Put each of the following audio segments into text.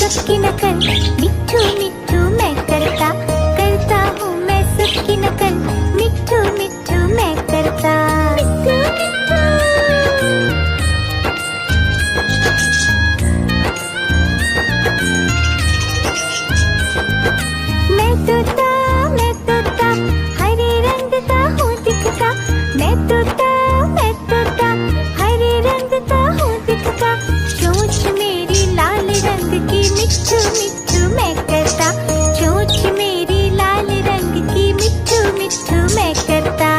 सबकी नकल, मिट्ठू मिट्ठू मैं करता, करता हूँ मैं सबकी नकल, मिट्ठू मिट्ठू मैं करता। मैं तोता हरे रंग का हूँ दिखता, मैं तोता हरे रंग का हूँ दिखता, चोंच मेरी लाल रंग की, मिट्ठू मिट्ठू मैं करता, चोंच मेरी लाल रंग की, मिट्ठू मिट्ठू मैं करता।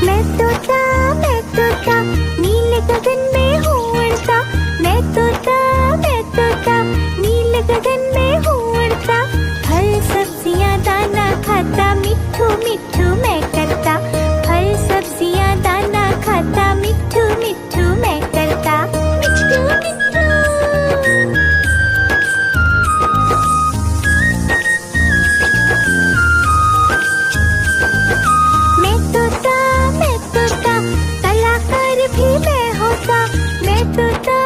मैं तोता नीले गगन में हूँ उड़ता, मैं तोता नीले गगन में हूँ उड़ता, फल सब्जियाँ दाना खाता, मिट्ठू मिट्ठू मैं करता, फल सब्जियाँ दाना खाता, मिट्ठू मिट्ठू मैं करता। मैं तोता कलाकार भी मैं होता, मैं तोता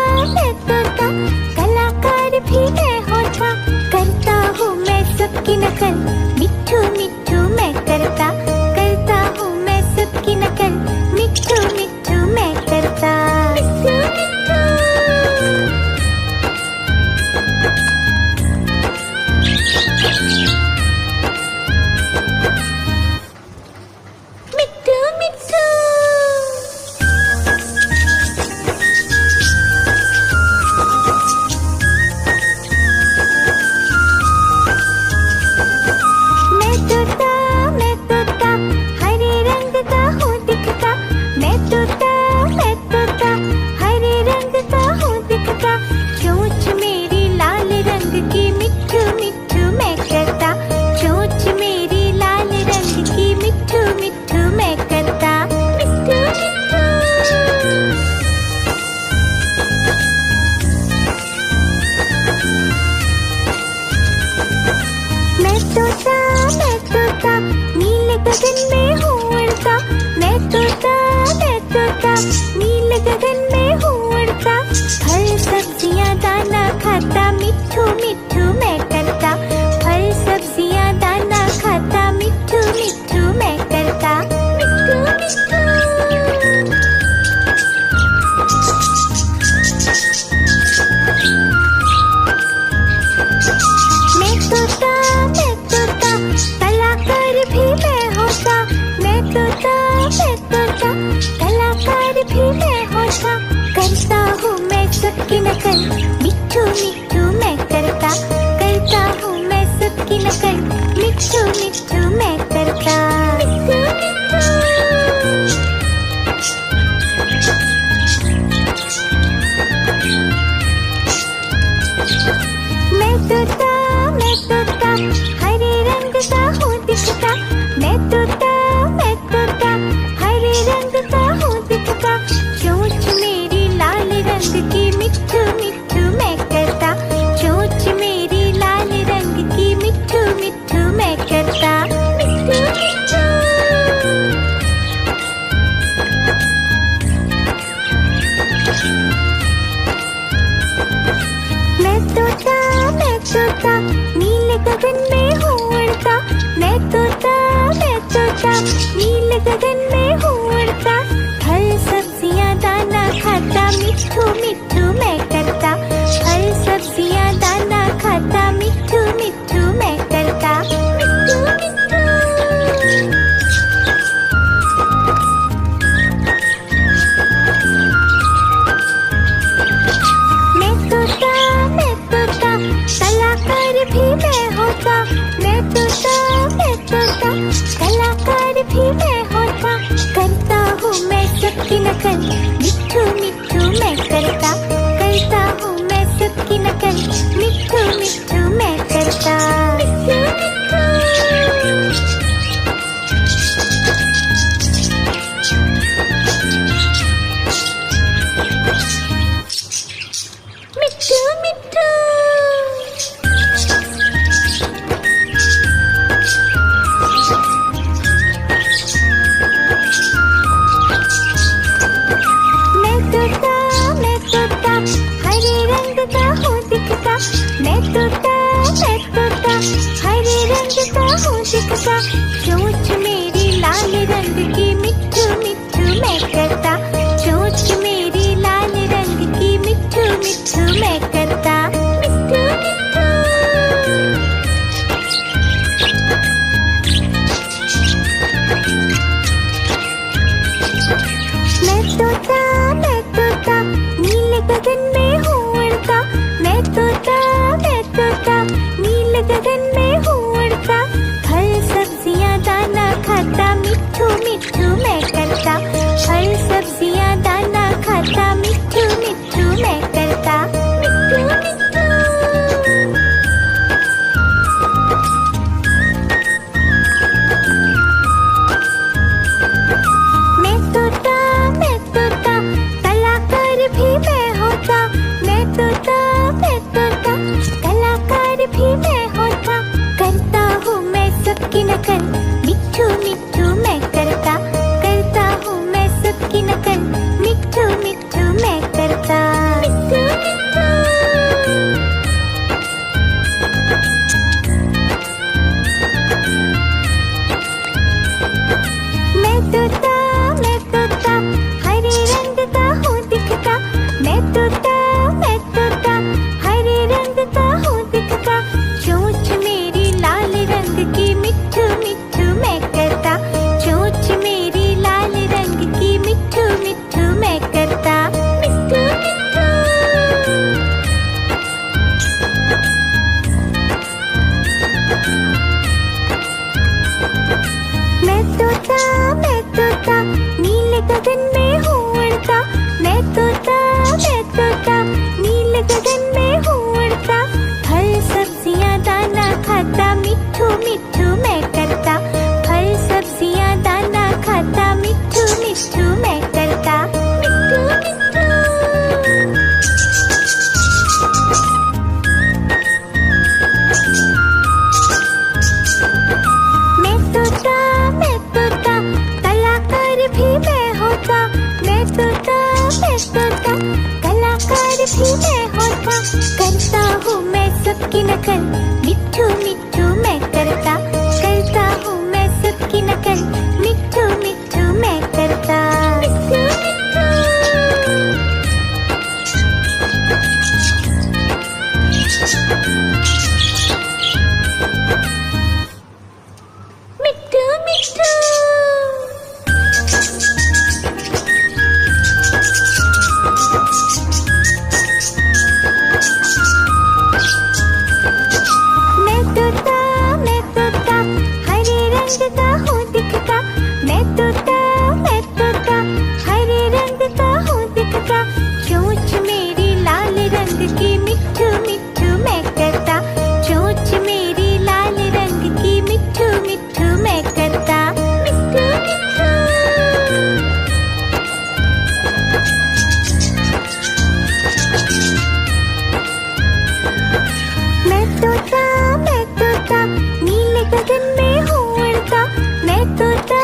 कलाकार भी मैं होता, करता हूँ मैं सबकी नकल, मिट्ठू मिट्ठू मैं करता, करता हूँ मैं सबकी नकल, मिट्ठू मिट्ठू मैं करता। मिट्ठू मिट्ठू मैं तोता हरे रंग का हूँ दिखता, मैं तोता हरे रंग का हूँ दिखता, चोंच मेरी लाल रंग की, मिट्ठू मिट्ठू मैं करता, चोंच मेरी लाल रंग की, मिट्ठू मिट्ठू मैं करता। मैं तोता नीले गगन में हूँ उड़ता, मैं तोता नीले गगन में हूँ उड़ता, फल सब्जियाँ दाना खाता, मिट्ठू मिट्ठू मैं करता, फल सब्जियाँ दाना खाता, मिट्ठू मिट्ठू मैं करता। मैं तोता कलाकार भी मैं होता, मैं तोता कलाकार भी मैं होता, करता हूँ मैं सबकी नकल, मिट्ठू मिट्ठू मैं करता, करता हूँ मैं सबकी नकल, मिट्ठू मिट्ठू मैं करता। मैं तोता हरे रंग का हूँ दिखता, मैं तोता हरे रंग का हूँ दिखता, चोंच मेरी लाल रंग की, मिट्ठू मिट्ठू मैं करता, चोंच मेरी लाल रंग की, मिट्ठू मिट्ठू मैं करता। मैं तोता नीले गगन में हूँ उड़ता, मैं तोता नीले गगन में हूँ उड़ता, फल सब्जियाँ दाना खाता, मिट्ठू मिट्ठू मैं करता, फल सब्जियाँ दाना खाता, मिट्ठू मिट्ठू मैं करता। मैं तोता कलाकार भी मैं होता, मैं तोता कलाकार भी मैं होता, करता हूँ मैं सबकी नकल, मिट्ठू मिट्ठू मैं करता, तोता, चोंच मेरी लाल रंग की मिट्ठू मिट्ठू मैं करता, चोंच मेरी लाल रंग की मिट्ठू मिट्ठू मैं करता, मिट्ठू मिट्ठू। मैं तोता नीले गगन में हूँ उड़ता, मैं तोता नीले गगन में हूँ उड़ता, फल सब्जियाँ दाना खाता, मिट्ठू मिट्ठू मैं करता, फल सब्जियाँ दाना खाता, मिट्ठू मिट्ठू मैं करता, मिट्ठू मिट्ठू। मैं तोता कलाकार भी मैं होता, मैं तोता कलाकार भी मैं होता, करता हूँ मैं सबकी नकल, मिट्ठू मिट्ठू मैं करता हूँ मैं सबकी नकल, मिट्ठू मिट्ठू मैं करता, मिट्ठू मिट्ठू। मैं तोता हरे रंग का हूँ दिखता, मैं तोता हरे रंग का हूँ दिखता, चोंच मेरी लाल रंग की मिट्ठू मिट्ठू मैं करता, चोंच मेरी लाल रंग की मिट्ठू मिट्ठू मैं करता, मिट्ठू मिट्ठू। मैं तोता नीले गगन में हूँ उड़ता, मैं तोता नीले गगन में हूँ उड़ता, फल सब्जियाँ दाना खाता, मिट्ठू मिट्ठू मैं करता, फल सब्जियाँ दाना खाता, मिट्ठू मिट्ठू मैं करता, मिट्ठू मिट्ठू। मैं तोता कलाकार भी मैं होता, मैं तोता कलाकार भी मैं होता, करता हूँ मैं सबकी नकल, मिट्ठू मिट्ठू मैं करता हूँ मैं सबकी नकल, मिट्ठू मिट्ठू मैं करता, मिट्ठू मिट्ठू। मिट्ठू मिट्ठू। मैं तोता हरे रंग का हूँ दिखता, मैं तोता हरे रंग का हूँ दिखता, चोंच मेरी लाल रंग की मिट्ठू मिट्ठू मैं करता, चोंच मेरी लाल रंग की मिट्ठू मिट्ठू मैं करता, मिट्ठू मिट्ठू। मैं तोता नीले गगन में हूँ उड़ता, मैं तोता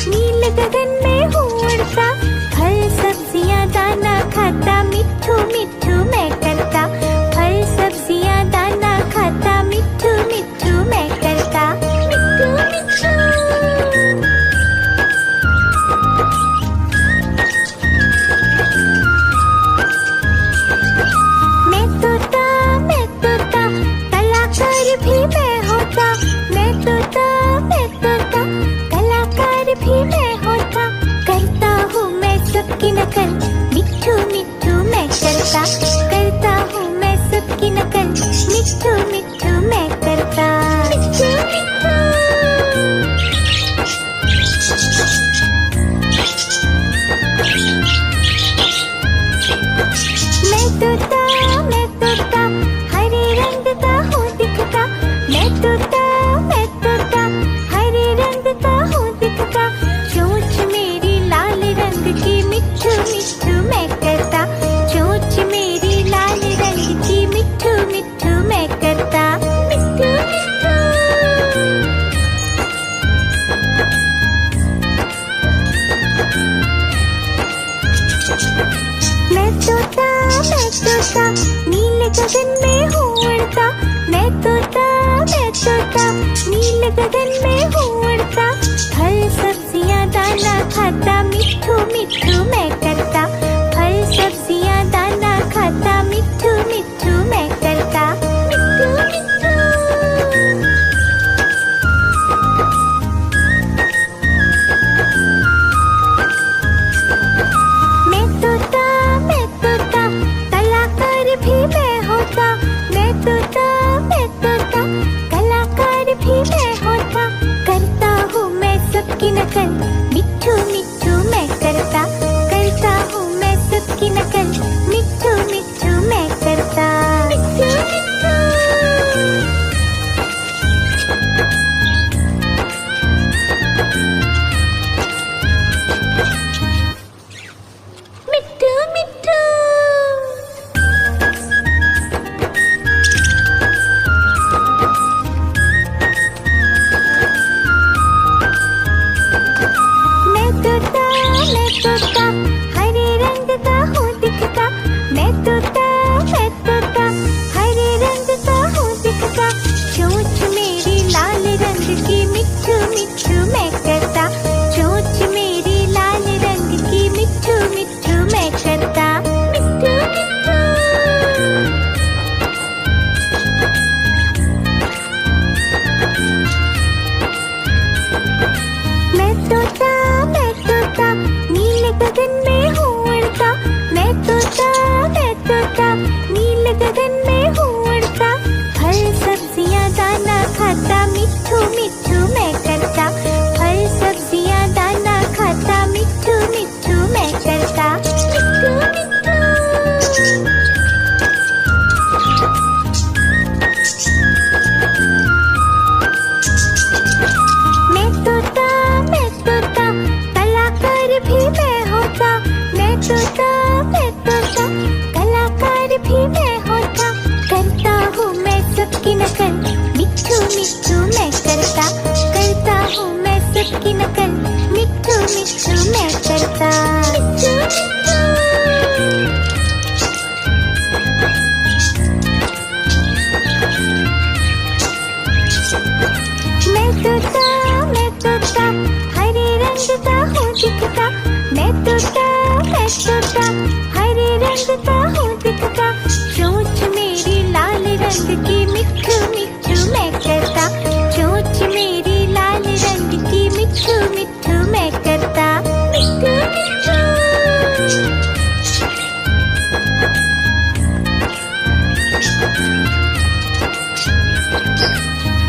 नीले गगन में हूँ उड़ता, फल सब्जियाँ दाना खाता, मिट्ठू मिट्ठू मैं करता, फल सब्जियाँ दाना खाता, मिट्ठू मिट्ठू मैं करता, मिट्ठू मिट्ठू। मैं तोता कलाकार भी मैं होता, मैं तोता कलाकार भी मैं होता, करता हूँ मैं सबकी नकल, मिट्ठू मिट्ठू मैं करता हूँ मैं सबकी नकल, मिट्ठू मिट्ठू मैं करता, मिट्ठू मिट्ठू। मैं तोता हरे रंग का हूँ दिखता, मैं तोता हरे रंग का हूँ दिखता, चोंच मेरी लाल रंग की मिट्ठू मिट्ठू मैं करता, चोंच मेरी लाल रंग की मिट्ठू मिट्ठू मैं करता, मिट्ठू मिट्ठू। मैं तोता नीले गगन में हूँ उड़ता, मैं तोता नीले गगन में हूँ उड़ता, फल सब्जियाँ दाना खाता, मिट्ठू मिट्ठू मैं करता। फल सब्जियाँ दाना खाता, मिट्ठू मिट्ठू मैं करता। मिट्ठू मिट्ठू। मैं तोता, कलाकार भी मैं होता। मैं तोता, कलाकार भी मैं होता। करता हूँ मैं सबकी नकल, मिट्ठू मिट्ठू मैं करता। करता हूँ मैं सबकी नकल, मिट्ठू मिट्ठू मैं करता। मिट्ठू मिट्ठू। मिट्ठू मिट्ठू। मैं तोता, हरे रंग का हूँ दिखता। मैं तोता, हरे रंग का हूँ दिखता। चोंच मेरी लाल रंग की, मिट्ठू मिट्ठू मैं करता। चोंच मेरी लाल रंग की, मिट्ठू मिट्ठू मैं करता। मिट्ठू मिट्ठू। मैं तोता, नीले गगन में हूँ उड़ता। मैं तोता, नीले गगन में हूँ उड़ता। फल सब्जियाँ दाना खाता, मिट्ठू मिट्ठू मैं करता। फल सब्जियाँ दाना खाता, मिट्ठू मिट्ठू मैं करता। मिट्ठू मिट्ठू। मैं तोता, कलाकार भी मैं होता। मैं तोता, कलाकार भी मैं होता। करता हूँ मैं सबकी नकल, मिट्ठू मिट्ठू मैं करता। करता हूँ मैं सबकी नकल, मिट्ठू मिट्ठू मैं करता। मिट्ठू मिट्ठू। मैं तोता, हरे रंग का हूँ दिखता। मैं तोता, हरे रंग का हूँ दिखता। चोंच मेरी लाल रंग की, मिट्ठू मिट्ठू मैं करता। चोंच मेरी लाल रंग की, मिट्ठू मिट्ठू मैं करता। मिट्ठू मिट्ठू।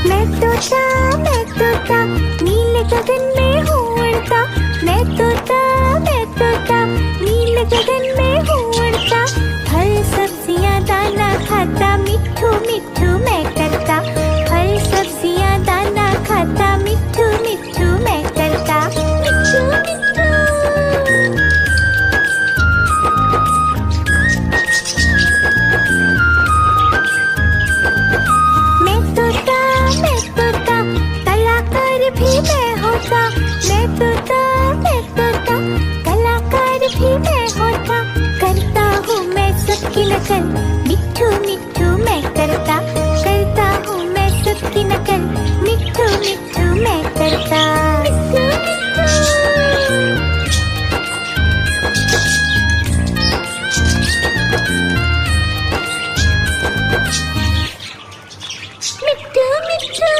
मैं तोता, नीले गगन में हूँ उड़ता। मैं तोता, नीले गगन में हूँ उड़ता। फल सब्जियाँ दाना खाता, मिट्ठू मिट्ठू मैं करता। फल सब्जियाँ दाना खाता, मिट्ठू मिट्ठू मैं करता। मिट्ठू मिट्ठू। मैं तोता, कलाकार भी मैं होता। मैं तोता, कलाकार भी मैं होता। करता हूँ मैं सबकी नकल, मिट्ठू मिट्ठू मैं करता। करता हूँ मैं सबकी नकल, मिट्ठू मिट्ठू मैं करता। मिट्ठू मिट्ठू। मिट्ठू मिट्ठू।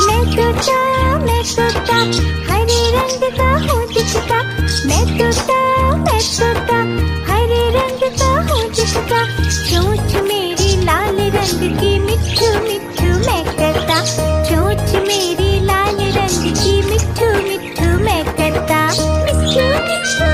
मैं तोता, हरे रंग का हूँ दिखता। मैं तोता, हरे रंग का हूँ दिखता। चोंच मेरी लाल रंग की, मिट्ठू मिट्ठू मैं करता। चोंच मेरी लाल रंग की, मिट्ठू मिट्ठू मैं करता। मिट्ठू मिट्ठू।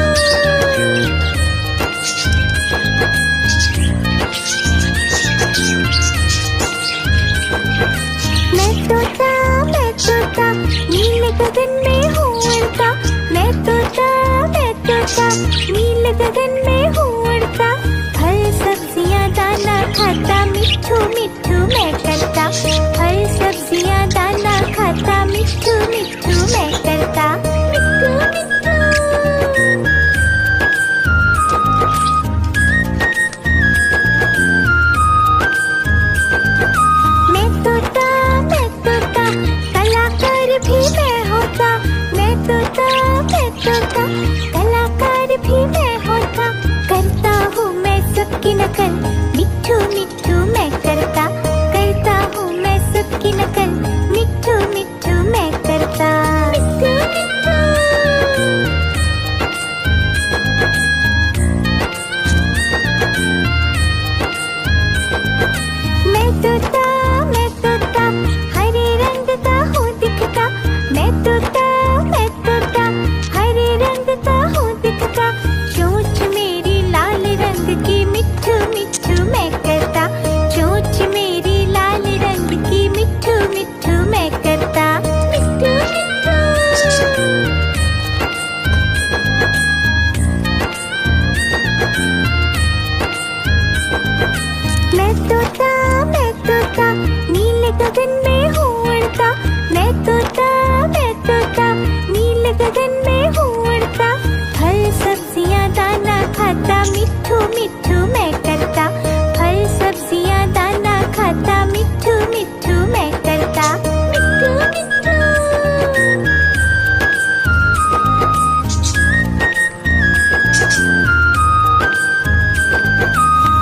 मैं तोता, नीले गगन में हूँ उड़ता। मैं तोता, नीले गगन में हूँ उड़ता। फल सब्जियाँ दाना खाता, मिट्ठू मिट्ठू मैं करता। फल सब्जियाँ दाना खाता, मिट्ठू मिट्ठू मैं करता। मिट्ठू मिट्ठू। भी मैं होता, मैं तोता, मैं तोता, कलाकार भी मैं होता। करता हूँ मैं सबकी नकल, मिट्ठू मिट्ठू मैं करता हूँ मैं सबकी नकल, मिट्ठू मिट्ठू मैं करता। मिट्ठू मिट्ठू मैं तोता हरे रंग का हूँ दिखता। मैं तोता हरे रंग का हूँ दिखता। चोंच मेरी लाल रंग की, मिट्ठू मिट्ठू मैं करता। चोंच मेरी लाल रंग की, मिट्ठू मिट्ठू मैं करता। मिट्ठू मिट्ठू मैं तोता नीले गगन में हूँ उड़ता। मैं तोता नीले गगन में हूँ उड़ता। फल सब्जियाँ दाना खाता, मिट्ठू मिट्ठू मैं करता। फल सब्जियाँ दाना खाता, मिट्ठू मिट्ठू मैं करता। मिट्ठू मिट्ठू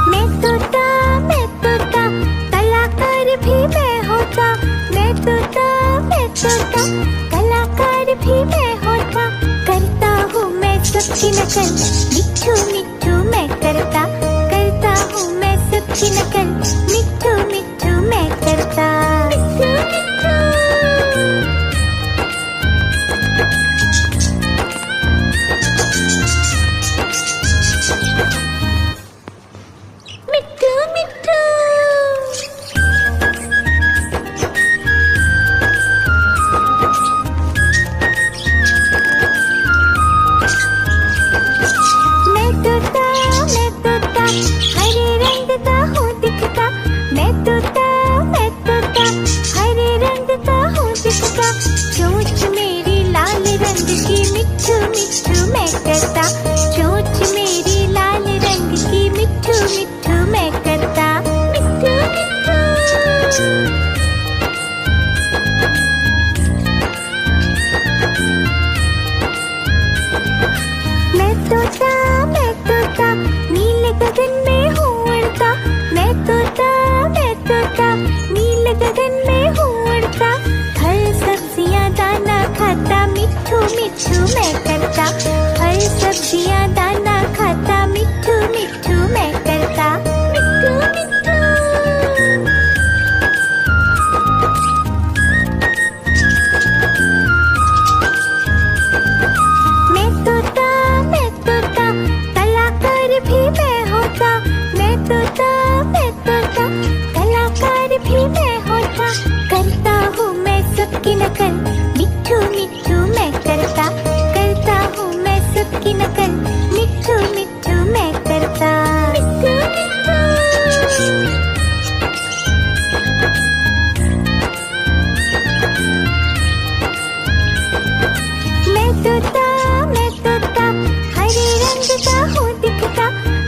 मैं तोता कलाकार भी मैं होता। मैं तोता कलाकार भी मैं होता। करता हूँ मैं सबकी नकल, मिट्ठू मिट्ठू मैं करता हूँ मैं सबकी नकल, मिट्ठू मिट्ठू मैं करता। मिट्ठू मिट्ठू मिट्ठू मिट्ठू मैं तोता हरे रंग का हूँ दिखता। मैं तोता हरे रंग का हूँ दिखता। चोंच मेरी लाल रंग की, मिट्ठू मिट्ठू मैं करता। चोंच मेरी लाल रंग की, मिट्ठू मिट्ठू मैं करता। मिट्ठू मिट्ठू मैं तोता नीले गगन में हूँ उड़ता। मैं तोता नीले गगन में हूँ उड़ता। फल सब्जियाँ दाना खाता, मिट्ठू मिट्ठू मैं करता। फल सब्जियाँ दाना खाता, मिट्ठू मिट्ठू मैं करता। मिट्ठू मिट्ठू मैं तोता कलाकार भी मैं होता। मैं तोता कलाकार भी मैं होता। करता हूँ मैं सबकी नकल, मिट्ठू मिट्ठू मैं करता हूँ मैं सबकी नकल, मिट्ठू मिट्ठू मैं करता। मिट्ठू मिट्ठू मैं तोता हरे रंग का हूँ दिखता।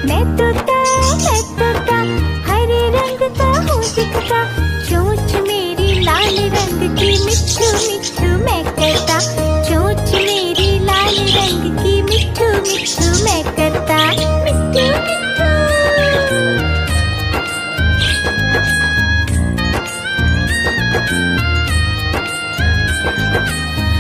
मैं तोता हरे रंग का हूँ दिखता। चोंच मेरी लाल रंग की, मिट्ठू मिट्ठू मैं करता। चोंच मेरी लाल रंग की, मिट्ठू मिट्ठू मैं करता। मिट्ठू मिट्ठू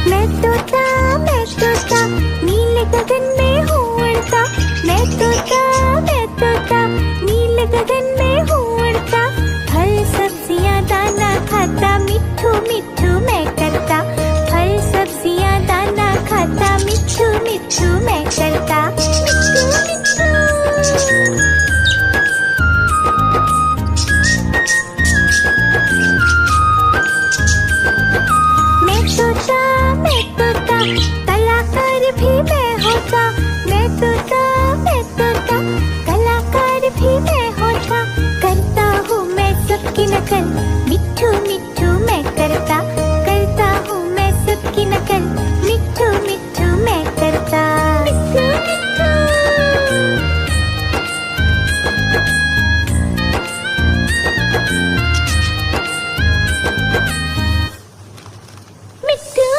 मैं तोता नीले गगन में हूँ उड़ता। मैं तोता नीले गगन में हूँ उड़ता। फल सब्जियाँ दाना खाता, मिट्ठू मिट्ठू मैं करता। फल सब्जियाँ दाना खाता, मिट्ठू मिट्ठू मैं करता। मिट्ठू मिट्ठू मैं तोता कलाकार भी मैं होता। मैं तोता कलाकार भी मैं होता। करता हूँ मैं सबकी नकल, मिट्ठू मिट्ठू मैं करता हूँ मैं सबकी नकल, मिट्ठू मिट्ठू मैं करता। मिट्ठू मिट्ठू मिट्ठू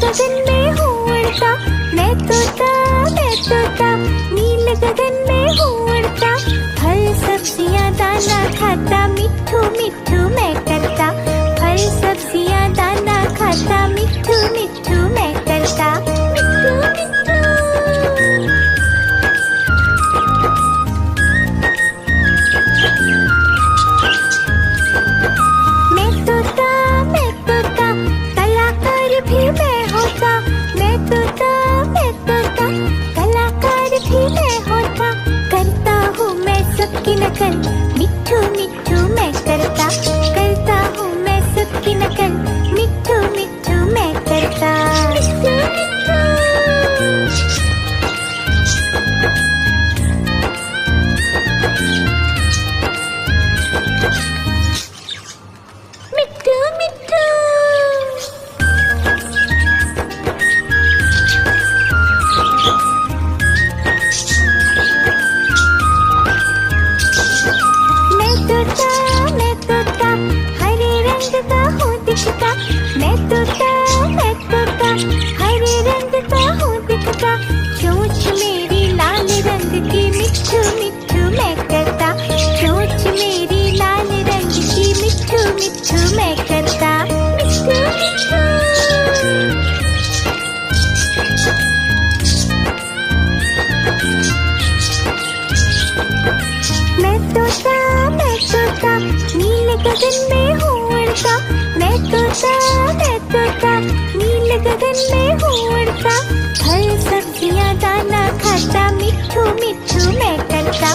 गगन में हूँ उड़ता, मैं तोता नीले गगन में हूँ उड़ता। फल सब्जियाँ दाना खाता, मिट्ठू मिट्ठू मैं करता। फल सब्जियाँ दाना खाता, मिट्ठू मिट्ठू मैं करता। मिट्ठू मिट्ठू। मैं तोता कलाकार भी मैं होता। मैं तोता कलाकार भी मैं होता। करता हूँ मैं सबकी नकल, मिट्ठू मिट्ठू मैं करता। करता हूँ मैं सबकी नकल, मिट्ठू मिट्ठू मैं करता। मिट्ठू मिट्ठू। मिट्ठू मिट्ठू। मैं तोता हरे रंग का हूँ दिखता। मैं तोता हरे रंग का हूँ दिखता। चोंच मेरी लाल रंग की, मिट्ठू मिट्ठू मैं करता। चोंच मेरी लाल रंग की, मिट्ठू मिट्ठू मैं करता। मिट्ठू मिट्ठू। मैं तोता नीले गगन में हूँ उड़ता। मैं तोता नीले गगन में हूँ उड़ता। फल सब्जियाँ दाना खाता, मिट्ठू मिट्ठू मैं करता।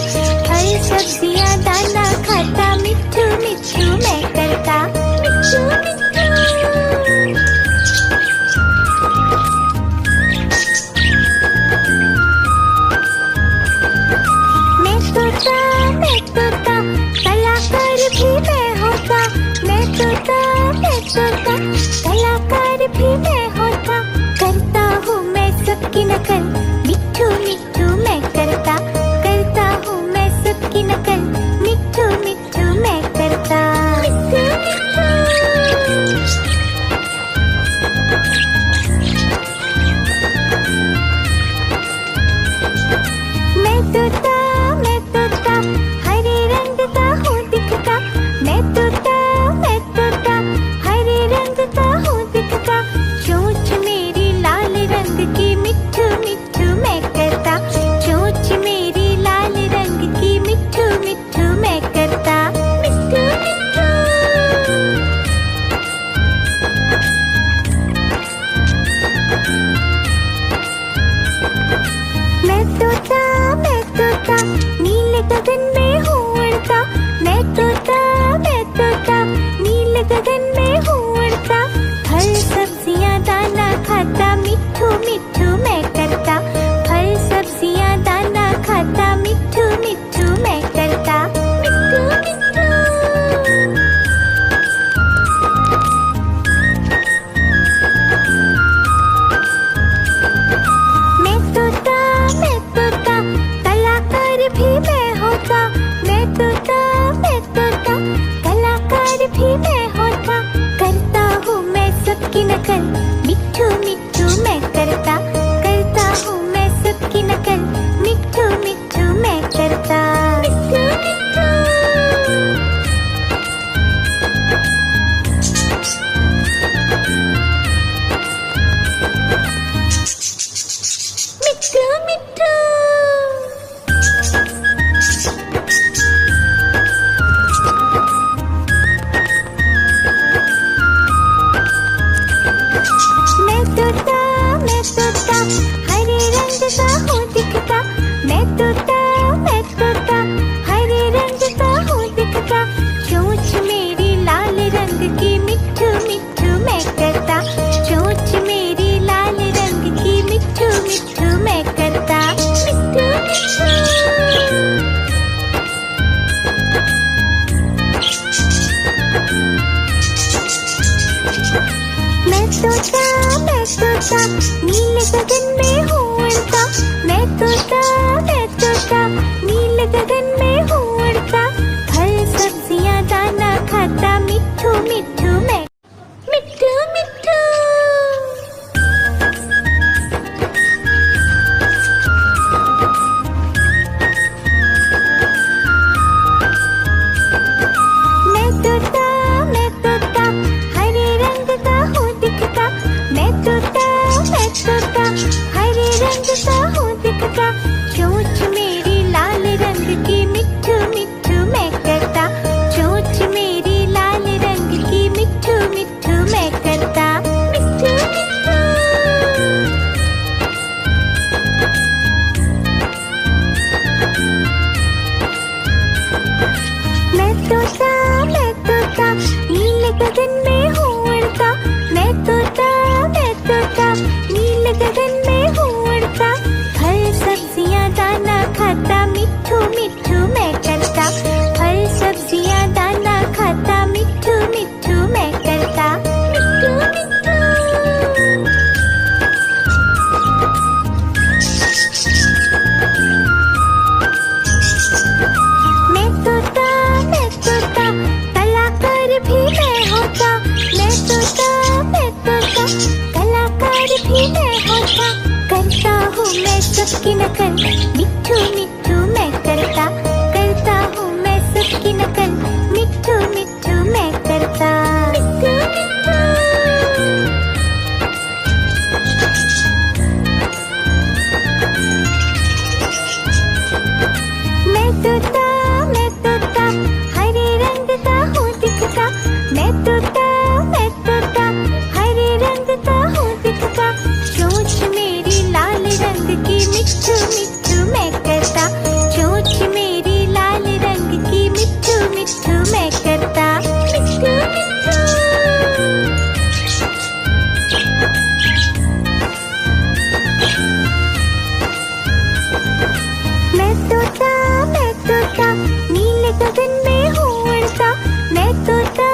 फल सब्जियाँ दाना खाता, मिट्ठू मिट्ठू मैं करता। मिट्ठू मिट्ठू। मैं तोता कलाकार भी मैं होता। मैं तोता कलाकार भी मैं होता। करता हूँ मैं सबकी नकल, मिट्ठू मिट्ठू मैं करता। करता हूँ मैं सबकी नकल, मिट्ठू मिट्ठू मैं करता। मिट्ठू मिट्ठू। मैं तोता हरे रंग का हूँ दिखता। मैं तोता हरे रंग का हूँ दिखता। चोंच मेरी लाल रंग की, मिट्ठू मिट्ठू मैं करता। चोंच मेरी लाल रंग की, मिट्ठू मिट्ठू मैं करता। मिट्ठू मिट्ठू। मैं तोता नीले गगन में हूँ उड़ता। मैं तोता नीले गगन में हूँ उड़ता। फल सब्जियाँ दाना खाता, मिट्ठू मिट्ठू मैं करता। फल सब्जियाँ दाना खाता, मिट्ठू मिट्ठू मैं करता। मिट्ठू मिट्ठू। मैं तोता कलाकार भी मैं होता। मैं तोता कलाकार भी मैं होता। करता हूँ मैं सबकी नकल, मिट्ठू मिट्ठू मैं करता। करता हूँ मैं सबकी नकल, मिट्ठू मिट्ठू मैं करता। मिट्ठू मिट्ठू। मिट्ठू मिट्ठू। मैं तोता हरे रंग का हूँ दिखता। मैं तोता हरे रंग का हूँ दिखता। चोंच मेरी लाल रंग की, मिट्ठू मिट्ठू मैं करता। चोंच मेरी लाल रंग की, मिट्ठू मिट्ठू मैं करता। मिट्ठू मिट्ठू। मैं तोता नीले गगन में हूँ उड़ता। मैं तोता नीले गगन में हूँ उड़ता। फल सब्जियाँ दाना खाता, मिट्ठू मिट्ठू मैं। मिट्ठू मिट्ठू। मिट्ठू मिट्ठू मैं करता, फल सब्जियां दाना खाता, मिट्ठू मिट्ठू मैं करता, मिट्ठू मिट्ठू। मैं तोता कलाकार भी मैं होता, मैं तोता कलाकार भी मैं होता, करता हूँ मैं सबकी नकल, मिट्ठू मिट्ठू मैं करता हूँ मैं सबकी नकल, मिट्ठू मिट्ठू मैं करता, मिट्ठू मिट्ठू। मैं तोता हरे रंग का हूँ दिखता, मैं तोता हरे रंग का हूँ दिखता, चोंच मेरी लाल रंग की, मिट्ठू मिट्ठू मैं करता, चोंच मेरी लाल रंग की, मिट्ठू मिट्ठू मैं करता, मिट्ठू मिट्ठू। मैं तोता नीले गगन में हूँ उड़ता, मैं तोता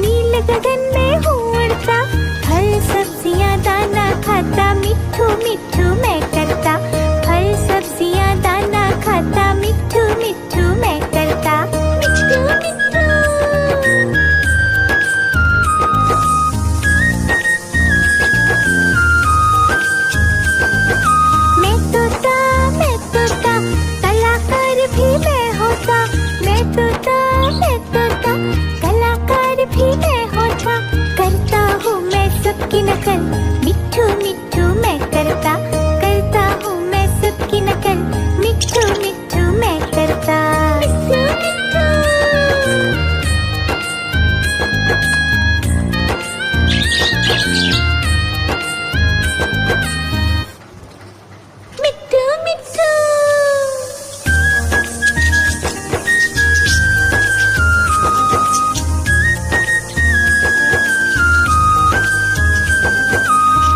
नीले गगन में हूँ उड़ता, फल सब्जियां दाना खाता, मिट्ठू मिट्ठू मैं करता, फल सब्जियां दाना खाता, मिट्ठू मिट्ठू मैं करता, मिट्ठू मिट्ठू। मैं तोता कलाकार भी मैं होता, मैं तोता कलाकार भी मैं होता, करता हूँ मैं सबकी नकल, मिट्ठू मिट्ठू मैं करता हूँ मैं सबकी नकल, मिट्ठू मिट्ठू मैं करता, मिट्ठू मिट्ठू। मिट्ठू मिट्ठू।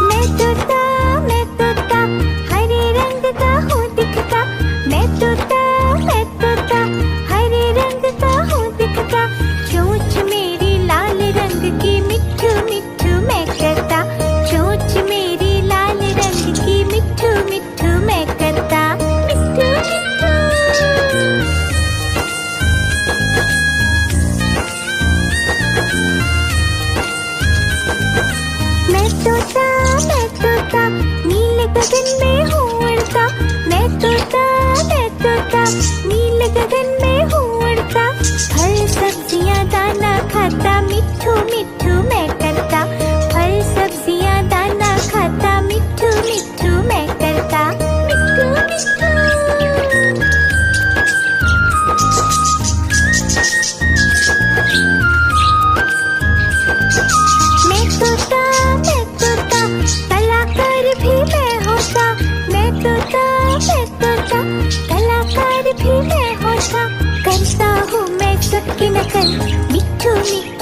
मैं तोता हरे रंग का हूँ दिखता, मैं तोता हरे रंग का हूँ दिखता, चोंच मेरी लाल रंग की, मिट्ठू मिट्ठू मैं करता, चोंच मेरी लाल रंग की, मिट्ठू मिट्ठू मैं करता, मिट्ठू मिट्ठू। मैं तोता नीले गगन में हूँ उड़ता, मैं तोता नीले गगन में हूँ उड़ता, फल सब्जियां दाना खाता, मिट्ठू मिट्ठू मैं करता, फल सब्जियां दाना खाता, मिट्ठू मिट्ठू मैं करता, मिट्ठू मिट्ठू। मैं तोता कलाकार भी मैं होता, मैं तोता कलाकार भी मैं होता, करता हूँ मैं सबकी नकल, मिट्ठू मिट्ठू